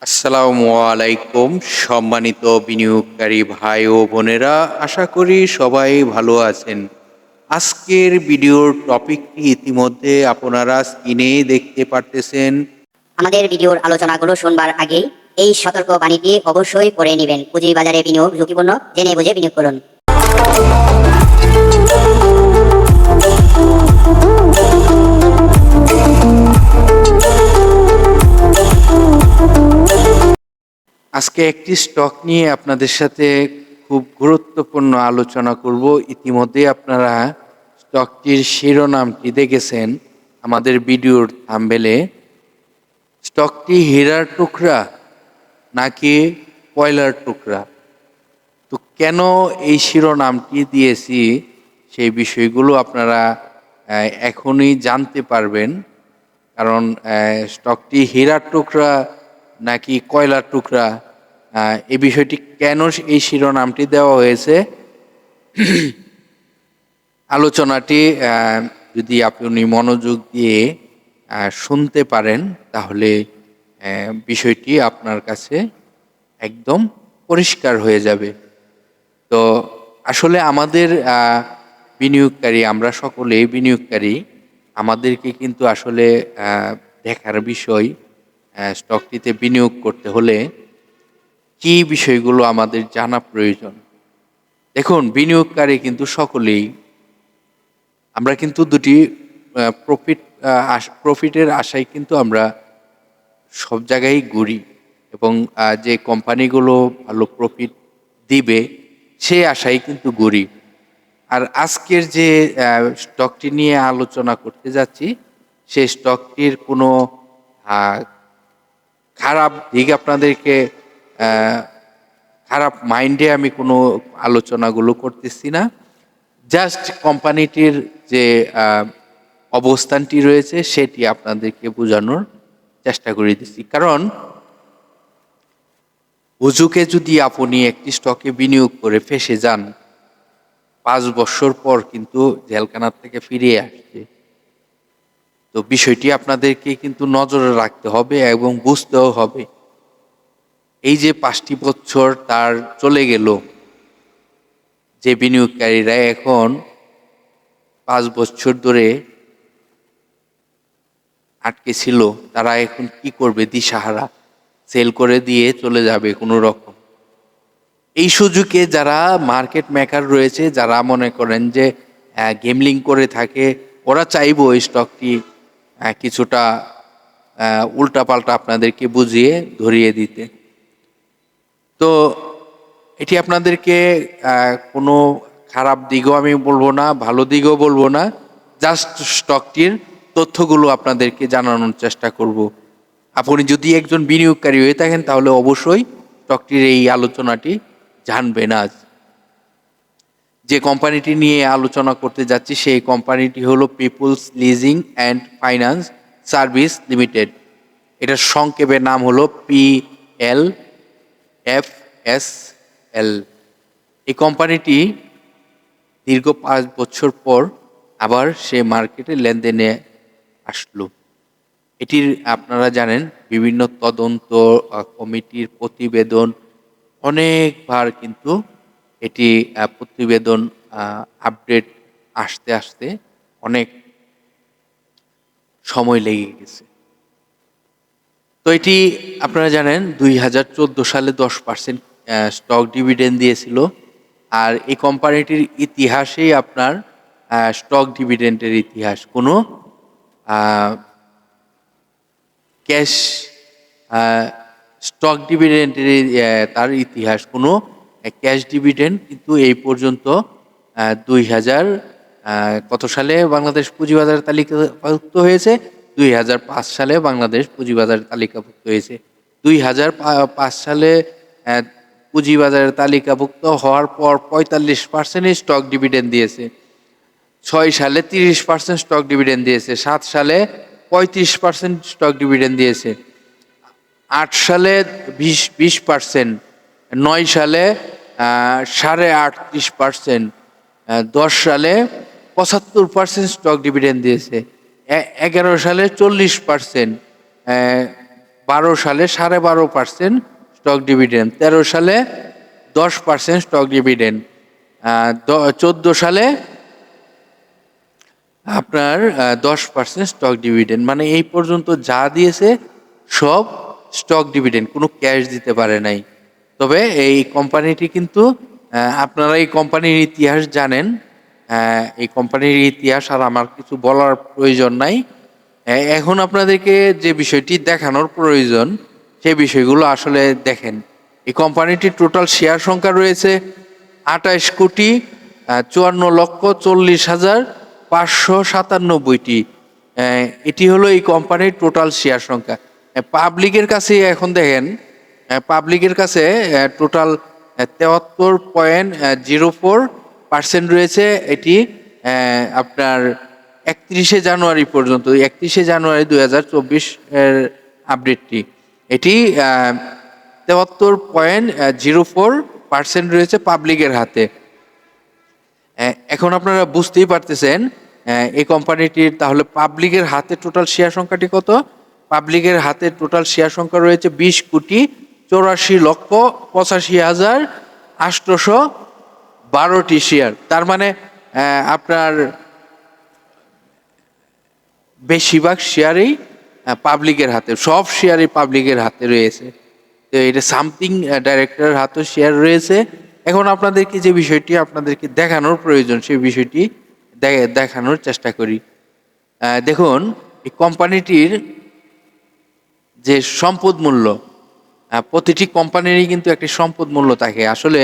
আসসালামু আলাইকুম সম্মানিত বিনিয়োগকারী ভাই ও বোনেরা, আশা করি সবাই ভালো আছেন। আজকের ভিডিওর টপিকটি ইতিমধ্যে আপনারা স্ক্রিনে দেখতে পারতেছেন। আমাদের ভিডিওর আলোচনাগুলো শুনবার আগেই এই সতর্ক বাণীটি অবশ্যই পড়ে নেবেন। পুঁজিবাজারে বিনিয়োগ ঝুঁকিপূর্ণ, জেনে বুঝে বিনিয়োগ করুন। আজকে একটি স্টক নিয়ে আপনাদের সাথে খুব গুরুত্বপূর্ণ আলোচনা করব। ইতিমধ্যে আপনারা স্টকটির শিরোনামটি দেখেছেন আমাদের ভিডিওর থাম্বনেলে। স্টকটি হীরার টুকরা নাকি কয়লার টুকরা? তো কেন এই শিরোনামটি দিয়েছি সেই বিষয়গুলো আপনারা এখনই জানতে পারবেন। কারণ স্টকটি হীরার টুকরা নাকি কয়লার টুকরা, এই বিষয়টি কেন এই শিরোনামটি দেওয়া হয়েছে, আলোচনাটি যদি আপনি মনোযোগ দিয়ে শুনতে পারেন তাহলে বিষয়টি আপনার কাছে একদম পরিষ্কার হয়ে যাবে। তো আসলে আমাদের বিনিয়োগকারী, আমরা সকলেই বিনিয়োগকারী। আমাদেরকে কিন্তু আসলে দেখার বিষয়, স্টকটিতে বিনিয়োগ করতে হলে কি বিষয়গুলো আমাদের জানা প্রয়োজন। দেখুন, বিনিয়োগকারী কিন্তু সকলেই আমরা কিন্তু দুটি প্রফিটের আশায় কিন্তু আমরা সব জায়গায় ঘুরি এবং যে কোম্পানিগুলো ভালো প্রফিট দিবে সেই আশায় কিন্তু ঘুরি। আর আজকের যে স্টকটি নিয়ে আলোচনা করতে যাচ্ছি সেই স্টকটির কোনো খারাপ দিক আপনাদেরকে, খারাপ মাইন্ডে আমি কোনো আলোচনাগুলো করতেছি না। জাস্ট কোম্পানিটির যে অবস্থানটি রয়েছে সেটি আপনাদেরকে বোঝানোর চেষ্টা করে দিচ্ছি। কারণ হুজুকে যদি আপনি একটি স্টকে বিনিয়োগ করে ফেসে যান, 5 বছর পর কিন্তু জেলখানার থেকে ফিরে আসছে। তো বিষয়টি আপনাদেরকে কিন্তু নজরে রাখতে হবে এবং বুঝতেও হবে। এই যে 5টি বছর তার চলে গেল, যে বিনিয়োগকারীরা এখন 5 বছর ধরে আটকে ছিল, তারা এখন কি করবে দিশাহারা, সেল করে দিয়ে চলে যাবে কোনো রকম। এই সুযোগে যারা মার্কেট মেকার রয়েছে, যারা মনে করেন যে গেমলিং করে থাকে, ওরা চাইবো এই স্টকটি কিছুটা উল্টাপাল্টা আপনাদেরকে বুঝিয়ে ধরিয়ে দিতে। তো এটি আপনাদেরকে কোনো খারাপ দিকও আমি বলবো না, ভালো দিকও বলবো না, জাস্ট স্টকটির তথ্যগুলো আপনাদেরকে জানানোর চেষ্টা করব। আপনি যদি একজন বিনিয়োগকারী হয়ে থাকেন তাহলে অবশ্যই স্টকটির এই আলোচনাটি জানবেন। আজ যে কোম্পানিটি নিয়ে আলোচনা করতে যাচ্ছি সেই কোম্পানিটি হলো Peoples Leasing and Finance Service Limited. এটার সংক্ষেপের নাম হলো PLFSL। এই কোম্পানিটি দীর্ঘ 5 বছর পর আবার সে মার্কেটে লেনদেনে আসলো। এটির আপনারা জানেন বিভিন্ন তদন্ত কমিটির প্রতিবেদন, অনেকবার কিন্তু এটি প্রতিবেদন আপডেট আসতে আসতে অনেক সময় লেগে গেছে। তো এটি আপনারা জানেন 2014 সালে 10% স্টক ডিভিডেন্ড দিয়েছিল। আর এই কোম্পানিটির ইতিহাসেই আপনার স্টক ডিভিডেন্ডের ইতিহাস, কোনো ক্যাশ স্টক ডিভিডেন্ডের তার ইতিহাস, কোনো ক্যাশ ডিভিডেন্ড কিন্তু এই পর্যন্ত 2000 কত সালে বাংলাদেশ পুঁজিবাজার তালিকাভুক্ত হয়েছে? 2005 সালে বাংলাদেশ পুঁজিবাজার তালিকাভুক্ত হয়েছে। 2005 সালে পুঁজিবাজারের তালিকাভুক্ত হওয়ার পর 45% স্টক ডিভিডেন্ড দিয়েছে। 6 সালে 30% স্টক ডিভিডেন্ড দিয়েছে। 7 সালে 35% স্টক ডিভিডেন্ড দিয়েছে। 8 সালে 20%, 9 সালে 38.5%, 10 সালে 75% স্টক ডিভিডেন্ড দিয়েছে, 11 সালে 40%, 12 সালে 12.5% স্টক ডিভিডেন্ড, 13 সালে 10% স্টক ডিভিডেন্ড, 14 সালে আপনার 10% স্টক ডিভিডেন্ড। মানে এই পর্যন্ত যা দিয়েছে সব স্টক ডিভিডেন্ড, কোনো ক্যাশ দিতে পারে নাই। তবে এই কোম্পানিটি কিন্তু আপনারা এই কোম্পানির ইতিহাস জানেন, এই কোম্পানির ইতিহাস আর আমার কিছু বলার প্রয়োজন নাই। এখন আপনাদেরকে যে বিষয়টি দেখানোর প্রয়োজন সেই বিষয়গুলো আসলে দেখেন। এই কোম্পানিটির টোটাল শেয়ার সংখ্যা রয়েছে 28,54,40,597টি। এটি হলো এই কোম্পানির টোটাল শেয়ার সংখ্যা। পাবলিকের কাছে এখন দেখেন, পাবলিকের কাছে টোটাল 73.04% রয়েছে। এটি আপনার 31শে জানুয়ারি পর্যন্ত, 31শে জানুয়ারি 2024 এর আপডেটটি। এটি 73.04% রয়েছে পাবলিকের হাতে। এখন আপনারা বুঝতেই পারতেছেন এই কোম্পানিটির তাহলে পাবলিকের হাতে টোটাল শেয়ার সংখ্যাটি কত। পাবলিকের হাতে টোটাল শেয়ার সংখ্যা রয়েছে 20,84,85,812টি শেয়ার। তার মানে আপনার বেশিরভাগ শেয়ারই পাবলিকের হাতে, সব শেয়ারই পাবলিকের হাতে রয়েছে। তো এটা সামথিং ডাইরেক্টরের হাতে শেয়ার রয়েছে। এখন আপনাদেরকে যে বিষয়টি আপনাদেরকে দেখানোর প্রয়োজন সেই বিষয়টি দেখানোর চেষ্টা করি। দেখুন এই কোম্পানিটির যে সম্পদ মূল্য, প্রতিটি কোম্পানিরই কিন্তু একটি সম্পদ মূল্য থাকে। আসলে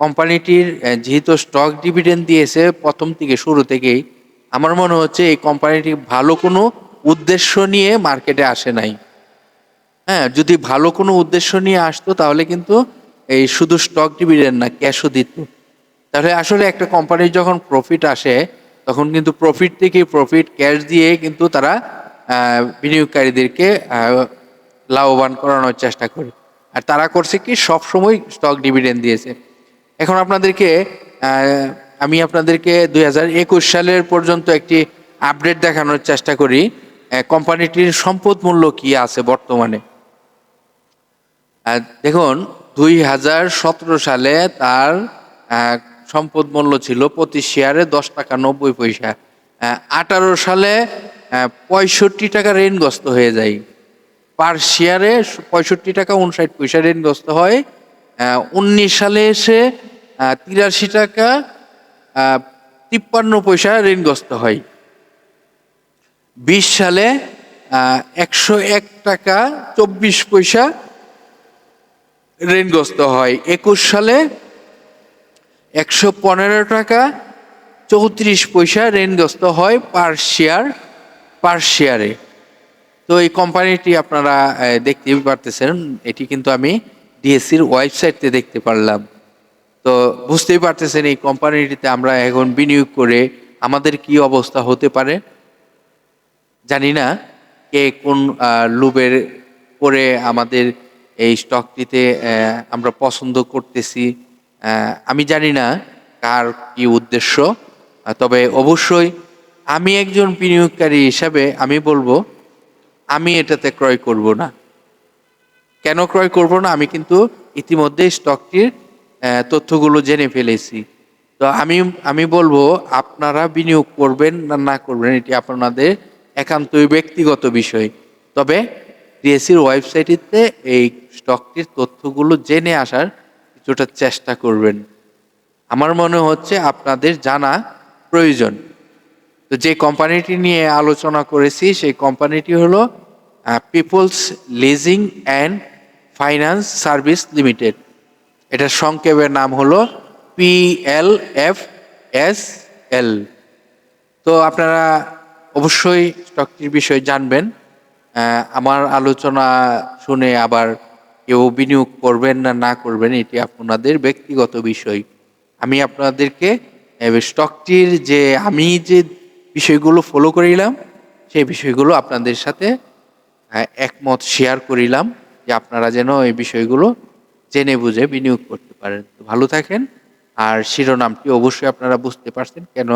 কোম্পানিটির যেহেতু স্টক ডিভিডেন্ড দিয়েছে প্রথম থেকে, শুরু থেকেই, আমার মনে হচ্ছে এই কোম্পানিটি ভালো কোনো উদ্দেশ্য নিয়ে মার্কেটে আসে নাই। হ্যাঁ, যদি ভালো কোনো উদ্দেশ্য নিয়ে আসতো তাহলে কিন্তু এই শুধু স্টক ডিভিডেন্ড না, ক্যাশও দিত। তাহলে আসলে একটা কোম্পানির যখন প্রফিট আসে তখন কিন্তু প্রফিট থেকে প্রফিট ক্যাশ দিয়ে কিন্তু তারা বিনিয়োগকারীদেরকে লাভবান করানোর চেষ্টা করে। আর তারা করছে কি, সবসময় স্টক ডিভিডেন্ড দিয়েছে। এখন আপনাদেরকে আমি আপনাদেরকে 2021 সালের পর্যন্ত একটি আপডেট দেখানোর চেষ্টা করি কোম্পানিটির সম্পদ মূল্য কি আছে বর্তমানে। দেখুন 2017 সালে তার সম্পদ মূল্য ছিল প্রতি শেয়ারে 10.90 টাকা। 18 সালে 65 টাকা ঋণগ্রস্ত হয়ে যায়, পার শেয়ারে 65.59 টাকা ঋণগ্রস্ত হয়। 19 সালে এসে 83 টাকা 53 পয়সা ঋণগ্রস্ত হয়। 20 সালে 101 টাকা 24 পয়সা ঋণগ্রস্ত হয়। 21 সালে 115 টাকা 34 পয়সা ঋণগ্রস্ত হয় পার শেয়ারে। তো এই কোম্পানিটি আপনারা দেখতে পারতেছেন, এটি কিন্তু আমি ডিএসসির ওয়েবসাইটে দেখতে পারলাম। তো বুঝতেই পারতেছেন এই কোম্পানিটিতে আমরা এখন বিনিয়োগ করে আমাদের কি অবস্থা হতে পারে। জানি না কে কোন লোভের করে আমাদের এই স্টকটিতে আমরা পছন্দ করতেছি। আমি জানি না কার কি উদ্দেশ্য, তবে অবশ্যই আমি একজন বিনিয়োগকারী হিসাবে আমি বলবো আমি এটাতে ক্রয় করব না। কেন ক্রয় করব না? আমি কিন্তু ইতিমধ্যে স্টকটির তথ্যগুলো জেনে ফেলেছি। তো আমি বলবো আপনারা বিনিয়োগ করবেন না করবেন এটি আপনাদের একান্তই ব্যক্তিগত বিষয়। তবে ডিএসসির ওয়েবসাইটে এই স্টকটির তথ্যগুলো জেনে আসার কিছুটা চেষ্টা করবেন। আমার মনে হচ্ছে আপনাদের জানা প্রয়োজন। তো যে কোম্পানিটি নিয়ে আলোচনা করেছি সেই কোম্পানিটি হলো Peoples Leasing and Finance Service Limited. এটার সংক্ষেপের নাম হলো PLFSL। তো আপনারা অবশ্যই স্টকটির বিষয়ে জানবেন। আমার আলোচনা শুনে আবার কেউ বিনিয়োগ করবেন না করবেন এটি আপনাদের ব্যক্তিগত বিষয়। আমি আপনাদেরকে স্টকটির আমি যে বিষয়গুলো ফলো করিলাম সেই বিষয়গুলো আপনাদের সাথে একমত শেয়ার করিলাম, যে আপনারা যেন এই বিষয়গুলো জেনে বুঝে বিনিয়োগ করতে পারেন। তো ভালো থাকেন। আর শিরোনামটি অবশ্যই আপনারা বুঝতে পারছেন কেন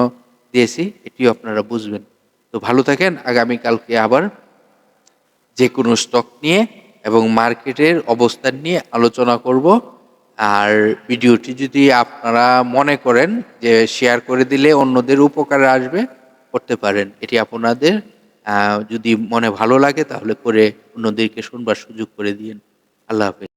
দিয়েছি, এটিও আপনারা বুঝবেন। তো ভালো থাকেন। আগামীকালকে আবার যে কোনো স্টক নিয়ে এবং মার্কেটের অবস্থান নিয়ে আলোচনা করব। আর ভিডিওটি যদি আপনারা মনে করেন যে শেয়ার করে দিলে অন্যদের উপকারে আসবে, করতে পারেন। এটি আপনাদের যদি মনে ভালো লাগে তাহলে করে অন্যদেরকে শুনবার সুযোগ করে দিয়েন। আল্লাহ হাফেজ।